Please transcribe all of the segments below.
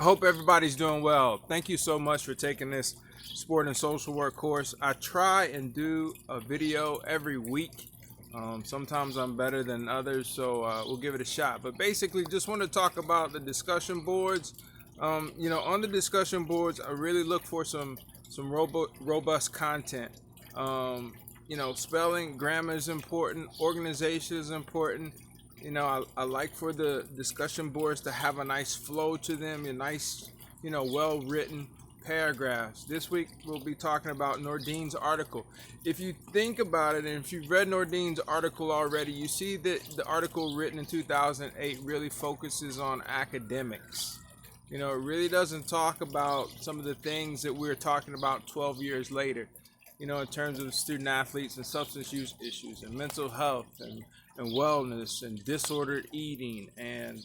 I hope everybody's doing well. Thank you so much for taking this sport and social work course. I try and do a video every week. Sometimes I'm better than others, so we'll give it a shot. But basically, just want to talk about the discussion boards. On the discussion boards, I really look for some robust content. Spelling, grammar is important. Organization is important. I like for the discussion boards to have a nice flow to them, a nice, well written paragraphs. This week we'll be talking about Nordine's article. If you think about it, and if you've read Nordine's article already, you see that the article written in 2008 really focuses on academics. It really doesn't talk about some of the things that we're talking about 12 years later, in terms of student athletes and substance use issues and mental health and wellness and disordered eating and,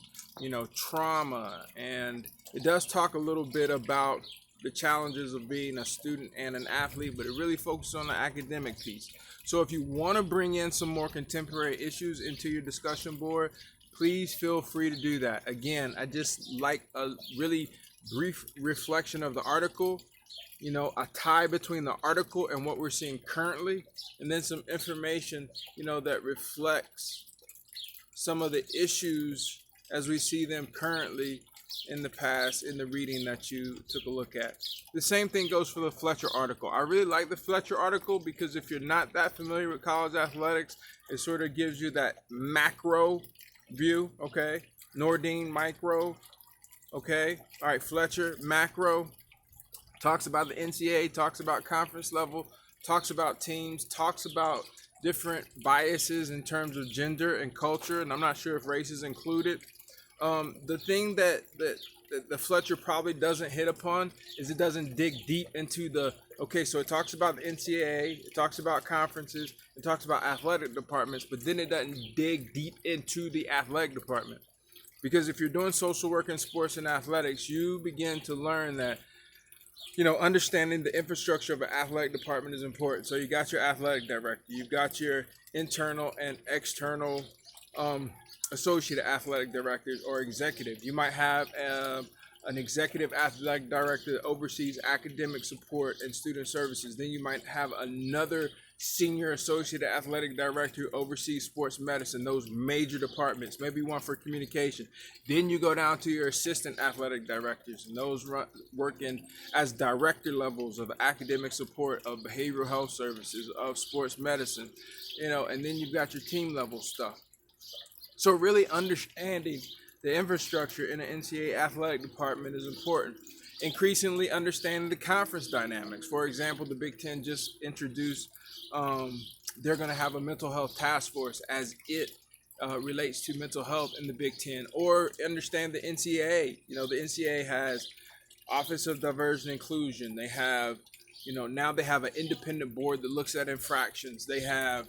trauma. And it does talk a little bit about the challenges of being a student and an athlete, but it really focuses on the academic piece. So if you want to bring in some more contemporary issues into your discussion board, please feel free to do that. Again, I just like a really brief reflection of the article, a tie between the article and what we're seeing currently, and then some information, that reflects some of the issues as we see them currently in the past in the reading that you took a look at. The same thing goes for the Fletcher article. I really like the Fletcher article because if you're not that familiar with college athletics, it sort of gives you that macro view, okay? Nordine, micro, okay? All right, Fletcher, macro. Talks about the NCAA, talks about conference level, talks about teams, talks about different biases in terms of gender and culture, and I'm not sure if race is included. The thing that the Fletcher probably doesn't hit upon is it doesn't dig deep into so it talks about the NCAA, it talks about conferences, it talks about athletic departments, but then it doesn't dig deep into the athletic department. Because if you're doing social work in sports and athletics, you begin to learn that understanding the infrastructure of an athletic department is important. So you got your athletic director, you've got your internal and external associate athletic directors or executive. You might have an executive athletic director that oversees academic support and student services. Then you might have another senior associate athletic director who oversees sports medicine, those major departments, maybe one for communication. Then you go down to your assistant athletic directors, and those work in as director levels of academic support, of behavioral health services, of sports medicine, and then you've got your team level stuff. So really understanding the infrastructure in the NCAA athletic department is important. Increasingly understanding the conference dynamics. For example, the Big Ten just introduced they're going to have a mental health task force as it relates to mental health in the Big Ten. Or understand the NCAA. The NCAA has Office of Diversion and Inclusion. They have, now they have an independent board that looks at infractions. They have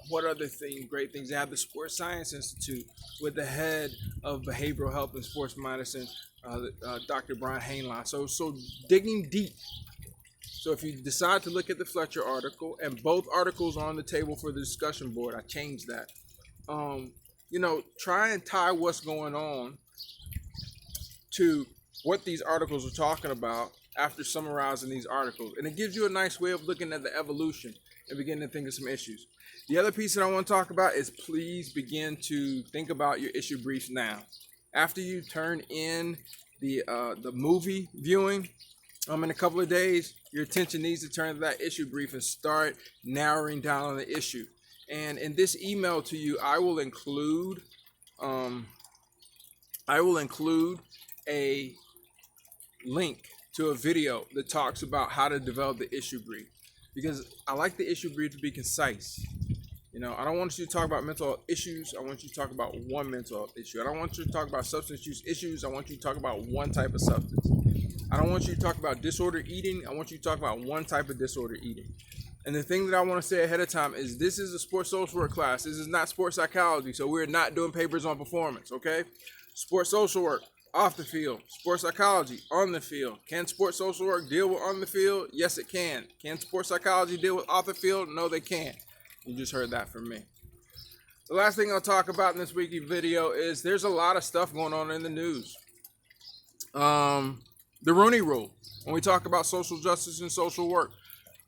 what other great things? They have the Sports Science Institute with the head of behavioral health and sports medicine, Dr. Brian Hainline. So digging deep. So if you decide to look at the Fletcher article, and both articles are on the table for the discussion board, I changed that. Try and tie what's going on to what these articles are talking about after summarizing these articles. And it gives you a nice way of looking at the evolution and beginning to think of some issues. The other piece that I want to talk about is please begin to think about your issue briefs now. After you turn in the movie viewing in a couple of days, your attention needs to turn to that issue brief and start narrowing down on the issue. And in this email to you, I will include a link to a video that talks about how to develop the issue brief, because I like the issue brief to be concise. I don't want you to talk about mental health issues. I want you to talk about one mental health issue. I don't want you to talk about substance use issues. I want you to talk about one type of substance. I don't want you to talk about disordered eating. I want you to talk about one type of disordered eating. And the thing that I want to say ahead of time is this is a sports social work class. This is not sports psychology. So we're not doing papers on performance, okay? Sports social work, off the field. Sports psychology, on the field. Can sports social work deal with on the field? Yes, it can. Can sports psychology deal with off the field? No, they can't. You just heard that from me. The last thing I'll talk about in this weekly video is there's a lot of stuff going on in the news. The Rooney Rule. When we talk about social justice and social work,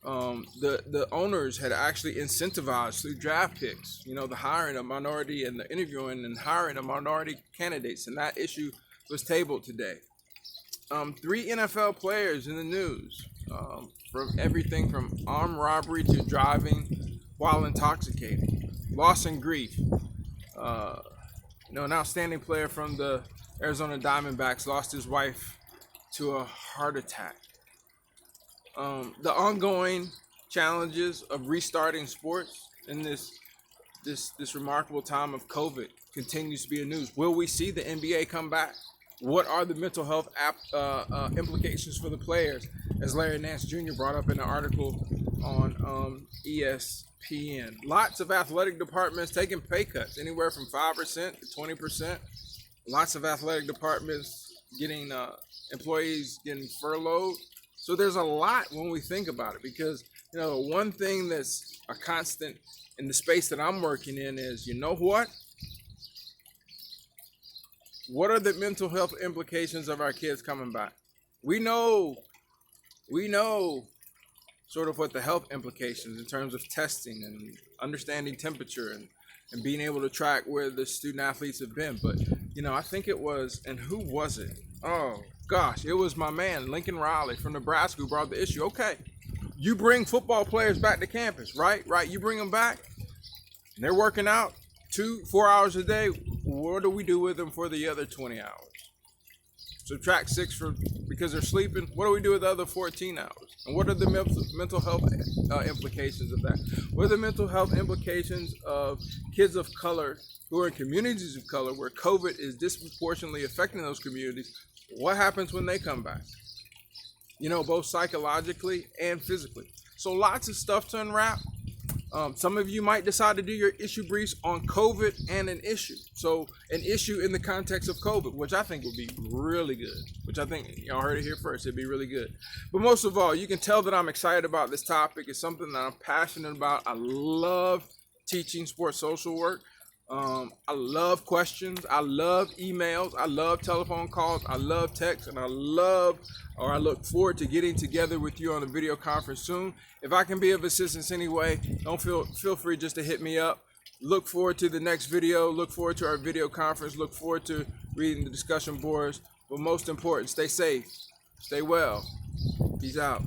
the owners had actually incentivized through draft picks, the hiring of minority and the interviewing and hiring of minority candidates, and that issue was tabled today. 3 NFL players in the news, from everything from armed robbery to driving while intoxicated, loss and grief. An outstanding player from the Arizona Diamondbacks lost his wife to a heart attack. The ongoing challenges of restarting sports in this remarkable time of COVID continues to be in news. Will we see the NBA come back? What are the mental health implications for the players, as Larry Nance Jr. brought up in an article on ESPN? Lots of athletic departments taking pay cuts, anywhere from 5% to 20%. Lots of athletic departments getting employees getting furloughed. So there's a lot when we think about it, because one thing that's a constant in the space that I'm working in is, what are the mental health implications of our kids coming back? We know sort of what the health implications in terms of testing and understanding temperature and being able to track where the student athletes have been. But, I think it was, and who was it? Oh, gosh, it was my man, Lincoln Riley from Nebraska, who brought the issue. Okay, you bring football players back to campus, right? You bring them back, and they're working out 2-4 hours a day. What do we do with them for the other 20 hours? Subtract 6 because they're sleeping. What do we do with the other 14 hours? And what are the mental health implications of that? What are the mental health implications of kids of color who are in communities of color where COVID is disproportionately affecting those communities? What happens when they come back? Both psychologically and physically. So lots of stuff to unwrap. Some of you might decide to do your issue briefs on COVID and an issue. So an issue in the context of COVID, which I think would be really good, which I think y'all heard it here first. It'd be really good. But most of all, you can tell that I'm excited about this topic. It's something that I'm passionate about. I love teaching sports social work. I love questions. I love emails. I love telephone calls. I love text, and I look forward to getting together with you on a video conference soon. If I can be of assistance anyway, don't feel free just to hit me up. Look forward to the next video. Look forward to our video conference. Look forward to reading the discussion boards. But most important, stay safe, stay well. Peace out.